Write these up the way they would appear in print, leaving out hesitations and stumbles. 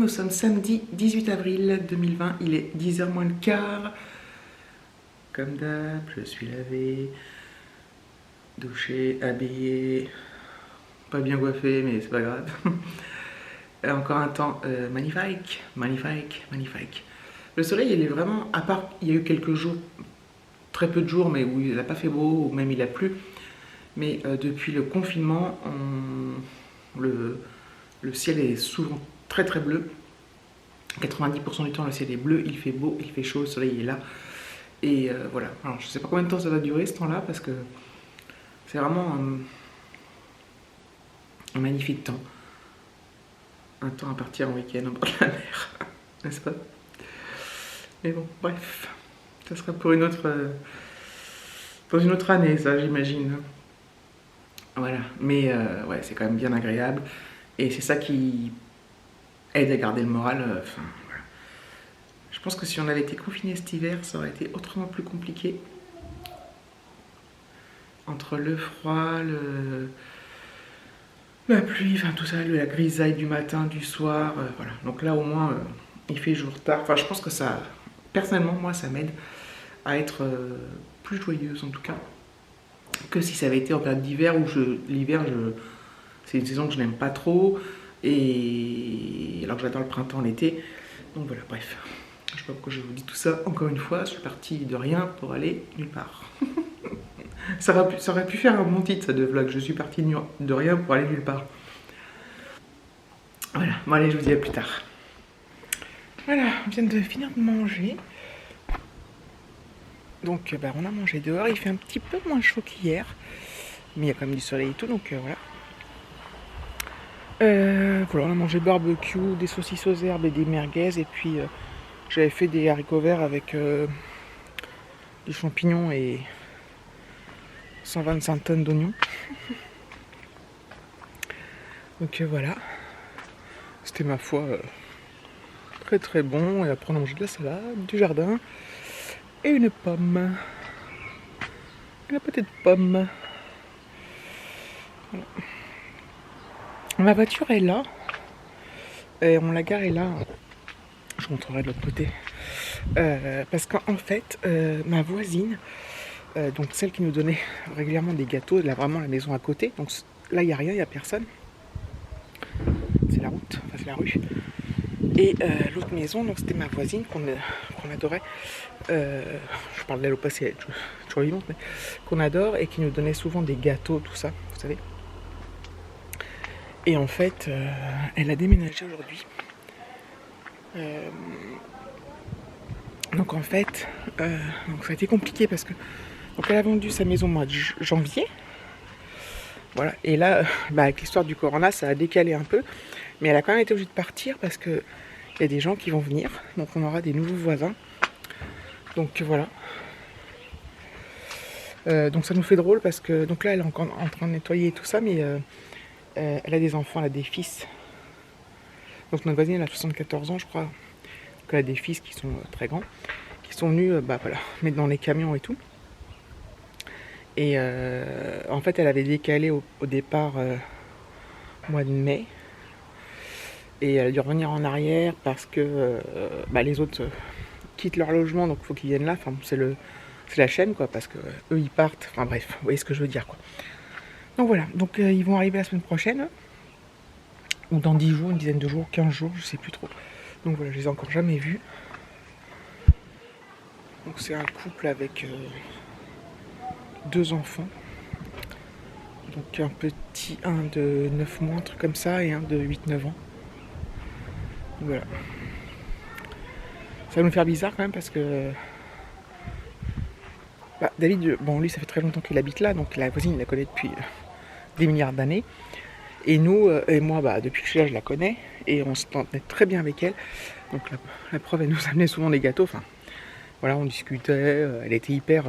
nous sommes samedi 18 avril 2020, il est 10h moins le quart. Comme d'hab, je suis lavé, douché, habillé, pas bien coiffé, mais c'est pas grave. Encore un temps magnifique, magnifique, magnifique. Le soleil, il est vraiment, à part, il y a eu quelques jours, très peu de jours, mais où il n'a pas fait beau, ou même il a plu. Mais depuis le confinement, le ciel est souvent très très bleu. 90% du temps, le ciel est bleu, il fait beau, il fait chaud, le soleil est là. Et voilà. Alors, je sais pas combien de temps ça va durer ce temps-là, parce que c'est vraiment un magnifique temps. Un temps à partir en week-end au bord de la mer, n'est-ce pas? Mais bon, bref, ça sera pour une autre, dans une autre année, ça, j'imagine. Voilà, mais ouais, c'est quand même bien agréable. Et c'est ça qui aide à garder le moral. Enfin, voilà. Je pense que si on avait été confiné cet hiver, ça aurait été autrement plus compliqué. Entre le froid, la pluie, enfin tout ça, la grisaille du matin, du soir, voilà. Donc là, au moins, il fait jour tard. Enfin, je pense que ça, personnellement, moi, ça m'aide à être plus joyeuse, en tout cas, que si ça avait été en période d'hiver, où l'hiver, c'est une saison que je n'aime pas trop, et alors que j'adore le printemps, l'été. Donc voilà, bref. Je sais pas pourquoi je vous dis tout ça. Encore une fois, je suis partie de rien pour aller nulle part. Ça aurait pu faire un bon titre, ça, de vlog. Je suis partie de rien pour aller nulle part. Voilà, bon allez, je vous dis à plus tard. Voilà, on vient de finir de manger. Donc bah, on a mangé dehors, il fait un petit peu moins chaud qu'hier. Mais il y a quand même du soleil et tout, donc voilà. Voilà, on a mangé barbecue, des saucisses aux herbes et des merguez. Et puis j'avais fait des haricots verts avec des champignons et 125 tonnes d'oignons. Donc voilà. C'était ma foi très très bon. Et après on a mangé de la salade, du jardin et une pomme. Une petite pomme. Voilà. Ma voiture est là. Et on l'a garée là. Je montrerai de l'autre côté. Parce qu'en fait, ma voisine, donc celle qui nous donnait régulièrement des gâteaux, elle a vraiment la maison à côté. Donc là, il n'y a rien, il n'y a personne. C'est la route, enfin c'est la rue. Et l'autre maison, donc c'était ma voisine qu'on adorait. Je parle d'elle au passé, elle est toujours vivante, mais qu'on adore et qui nous donnait souvent des gâteaux, tout ça, vous savez. Et en fait, elle a déménagé aujourd'hui. Donc en fait, donc ça a été compliqué parce que donc elle a vendu sa maison au mois de janvier. Voilà. Et là, bah, avec l'histoire du corona, ça a décalé un peu. Mais elle a quand même été obligée de partir parce que il y a des gens qui vont venir. Donc on aura des nouveaux voisins. Donc voilà. Donc ça nous fait drôle parce que donc là elle est encore en train de nettoyer et tout ça, mais elle a des enfants, elle a des fils. Donc notre voisine elle a 74 ans je crois. Donc elle a des fils qui sont très grands, qui sont venus bah, voilà, mettre dans les camions et tout. Et en fait elle avait décalé au départ mois de mai. Et elle a dû revenir en arrière parce que bah, les autres quittent leur logement, donc il faut qu'ils viennent là. Enfin, c'est la chaîne, quoi, parce que eux ils partent. Enfin bref, vous voyez ce que je veux dire, quoi. Donc voilà, donc ils vont arriver la semaine prochaine, ou dans 10 jours, une dizaine de jours, 15 jours, je sais plus trop. Donc voilà, je les ai encore jamais vus. Donc c'est un couple avec 2 enfants. Donc un de 9 mois, un truc comme ça, et un de 8-9 ans. Donc voilà. Ça va nous faire bizarre quand même parce que bah, David, bon lui ça fait très longtemps qu'il habite là, donc la voisine il la connaît depuis des milliards d'années. Et nous, et moi, bah, depuis que je suis là, je la connais. Et on se sentait très bien avec elle. Donc la preuve, elle nous amenait souvent des gâteaux. Enfin, voilà, on discutait. Elle était hyper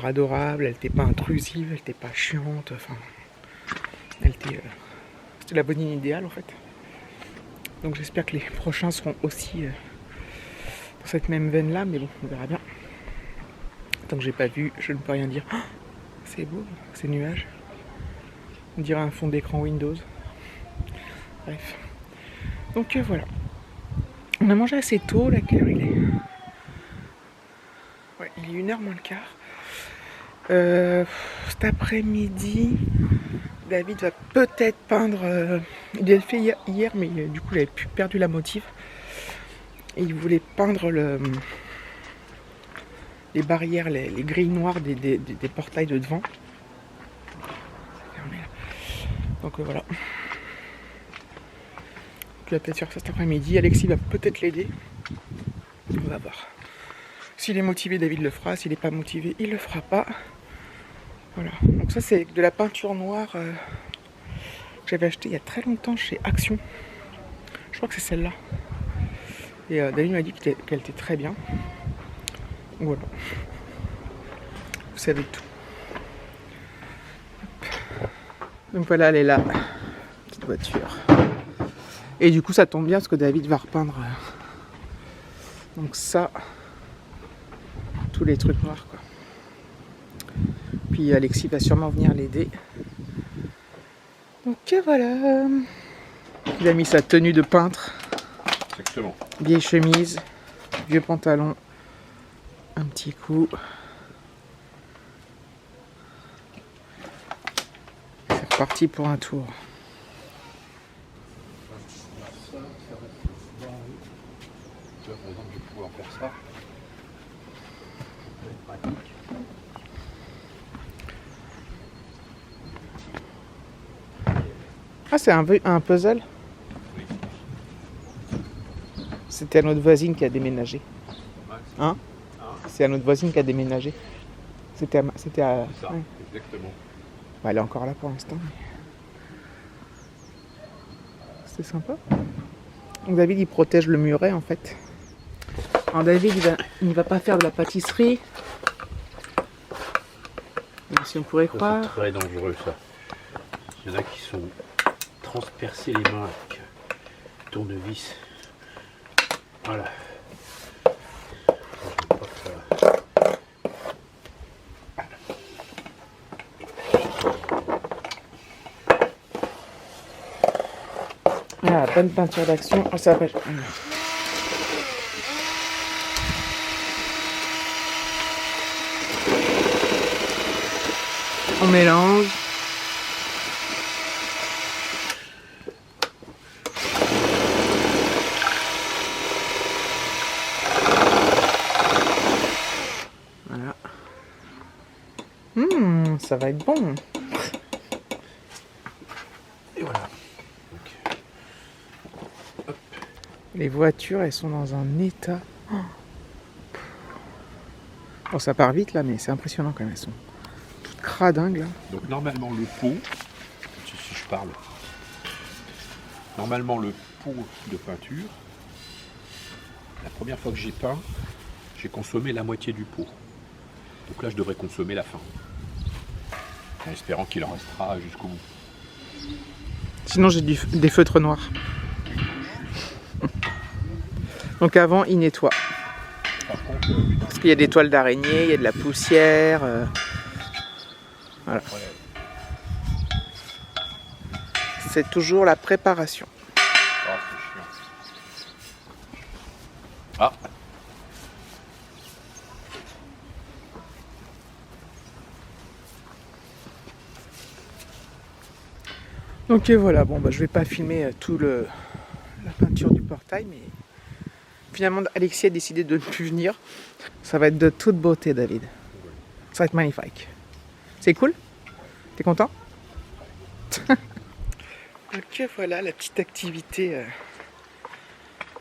adorable. Elle n'était pas intrusive, elle n'était pas chiante. Enfin, c'était la voisine idéale en fait. Donc j'espère que les prochains seront aussi dans cette même veine là. Mais bon, on verra bien. Tant que j'ai pas vu, je ne peux rien dire. Oh, c'est beau, ces nuages. On dirait un fond d'écran Windows. Bref. Donc voilà. On a mangé assez tôt, là, quelle heure il est? Ouais, il est 1h moins le quart. Cet après-midi, David va peut-être peindre. Il l'a fait hier, mais du coup il avait perdu la motive. Et il voulait peindre les barrières, les grilles noires des portails de devant. Donc voilà. Donc, il va peut-être faire ça cet après-midi. Alexis va peut-être l'aider. On va voir. S'il est motivé, David le fera. S'il n'est pas motivé, il le fera pas. Voilà. Donc ça c'est de la peinture noire que j'avais acheté il y a très longtemps chez Action. Je crois que c'est celle-là. Et David m'a dit qu'elle était très bien. Voilà. Vous savez tout. Donc voilà, elle est là. Petite voiture. Et du coup ça tombe bien parce que David va repeindre. Donc ça. Tous les trucs noirs quoi. Puis Alexis va sûrement venir l'aider. Donc voilà. Il a mis sa tenue de peintre. Exactement. Vieille chemise, vieux pantalon, un petit coup. C'est reparti pour un tour. Ça, par exemple, je vais pouvoir faire ça. Pratique. Ah, c'est un puzzle. Oui. C'était à notre voisine qui a déménagé. Ouais, Hein? C'est à notre voisine qui a déménagé. C'était à... c'est ça, ouais. exactement. Bah, elle est encore là pour l'instant. C'était sympa. Donc David, il protège le muret en fait. Alors David, il va pas faire de la pâtisserie. Même si on pourrait croire. C'est très dangereux ça. Il y en a qui sont transpercés les mains avec tournevis. Voilà. Je vais pas faire. Ah, bonne peinture d'action. Oh, ça va pas... On mélange. Voilà. Ça va être bon. Et voilà. Donc, Les voitures, elles sont dans un état. Bon, ça part vite là, mais c'est impressionnant quand même. Elles sont toutes cradingues là. donc normalement le pot, si je parle, normalement le pot de peinture, la première fois que j'ai peint, j'ai consommé la moitié du pot. Donc là je devrais consommer la fin. En espérant qu'il en restera jusqu'au bout. Sinon, j'ai des feutres noirs. Donc avant, il nettoie. Par contre, Parce qu'il y a des toiles d'araignée, il y a de la poussière. Voilà. ouais. C'est toujours la préparation. Ah, c'est chiant. Ah, Donc voilà, bon bah je vais pas filmer la peinture du portail, mais finalement Alexis a décidé de ne plus venir. Ça va être de toute beauté, David. Ça va être magnifique. C'est cool? T'es content? Donc voilà la petite activité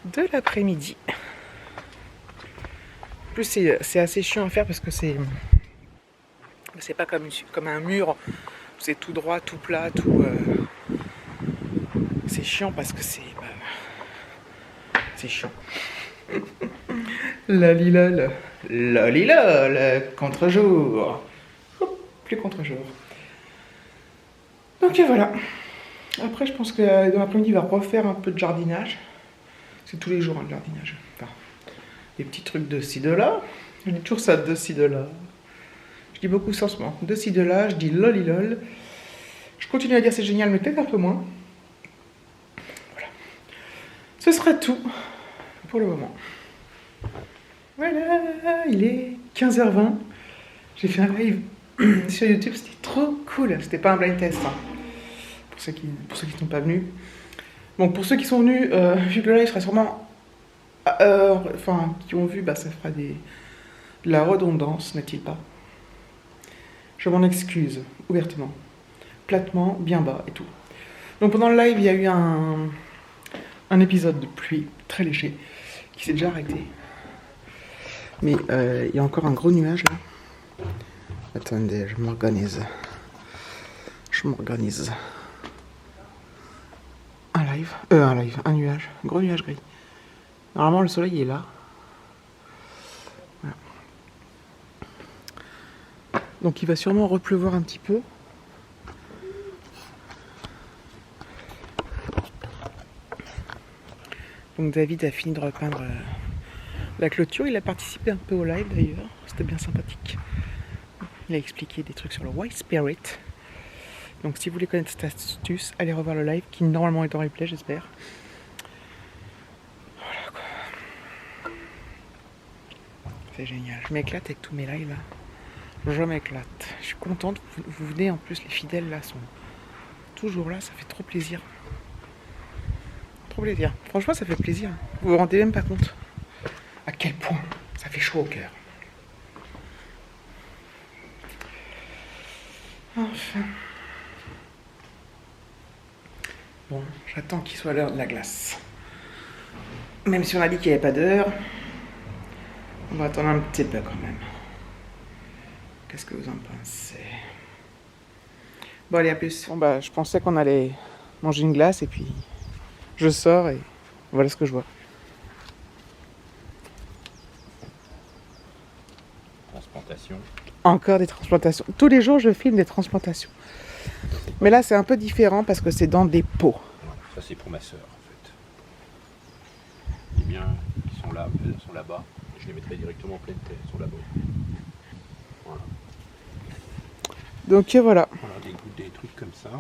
de l'après-midi. En plus c'est assez chiant à faire parce que c'est pas comme un mur, c'est tout droit, tout plat, tout... C'est chiant parce que c'est chiant. Lalilol, contre-jour. Hop, plus contre-jour. Donc voilà. Après, je pense que dans l'après-midi, il va refaire un peu de jardinage. C'est tous les jours le jardinage. Enfin, des petits trucs de ci, de là. Je dis toujours ça, de ci, de là. Je dis beaucoup ça en ce moment. De ci, de là, je dis lolilol. Je continue à dire c'est génial, mais peut-être un peu moins. Voilà. Ce sera tout pour le moment. Voilà, il est 15h20. J'ai fait un live sur YouTube, c'était trop cool. C'était pas un blind test, hein, pour ceux qui ne sont pas venus. Donc pour ceux qui sont venus, vu que le live sera sûrement... enfin, qui ont vu, bah, ça fera de la redondance, n'est-il pas? Je m'en excuse, ouvertement. Platement, bien bas et tout. Donc pendant le live, il y a eu un épisode de pluie très léger qui s'est déjà arrêté. Mais il y a encore un gros nuage là. Attendez, je m'organise. Un nuage, un gros nuage gris. Normalement le soleil est là. Voilà. Donc il va sûrement repleuvoir un petit peu. Donc David a fini de repeindre la clôture. Il a participé un peu au live d'ailleurs. C'était bien sympathique. Il a expliqué des trucs sur le White Spirit. Donc si vous voulez connaître cette astuce, allez revoir le live qui normalement est en replay, j'espère. Voilà quoi. C'est génial. Je m'éclate avec tous mes lives là. Je m'éclate. Je suis contente. Vous venez en plus, les fidèles là sont toujours là. Ça fait trop plaisir. Trop plaisir. Franchement, ça fait plaisir. Vous vous rendez même pas compte à quel point ça fait chaud au cœur. Enfin. Bon, j'attends qu'il soit l'heure de la glace. Même si on a dit qu'il n'y avait pas d'heure, on va attendre un petit peu quand même. Qu'est-ce que vous en pensez? Bon, allez, à plus. Bon, bah, je pensais qu'on allait manger une glace et puis je sors et voilà ce que je vois. Transplantation. Encore des transplantations. Tous les jours, je filme des transplantations. Mais là, c'est un peu différent parce que c'est dans des pots. Ça, c'est pour ma soeur, en fait. Les miens, ils sont là, elles sont là-bas. Je les mettrai directement en pleine terre, elles sont là-bas. Voilà. Donc voilà. Voilà, des trucs comme ça.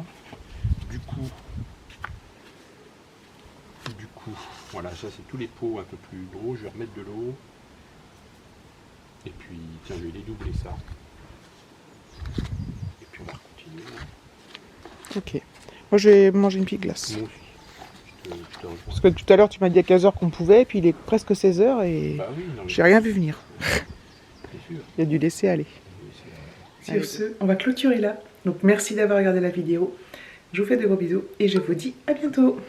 Du coup, voilà, ça c'est tous les pots un peu plus gros. Je vais remettre de l'eau. Et puis, tiens, je vais dédoubler ça. Et puis on va continuer. Ok. Moi, je vais manger une petite glace. Moi aussi. Je te rejoins. Parce que tout à l'heure, tu m'as dit à 15h qu'on pouvait, et puis il est presque 16h et Bah oui, non, mais j'ai rien vu venir. c'est sûr. Il y a dû laisser aller. Sur ce, on va clôturer là. Donc merci d'avoir regardé la vidéo. Je vous fais de gros bisous et je vous dis à bientôt.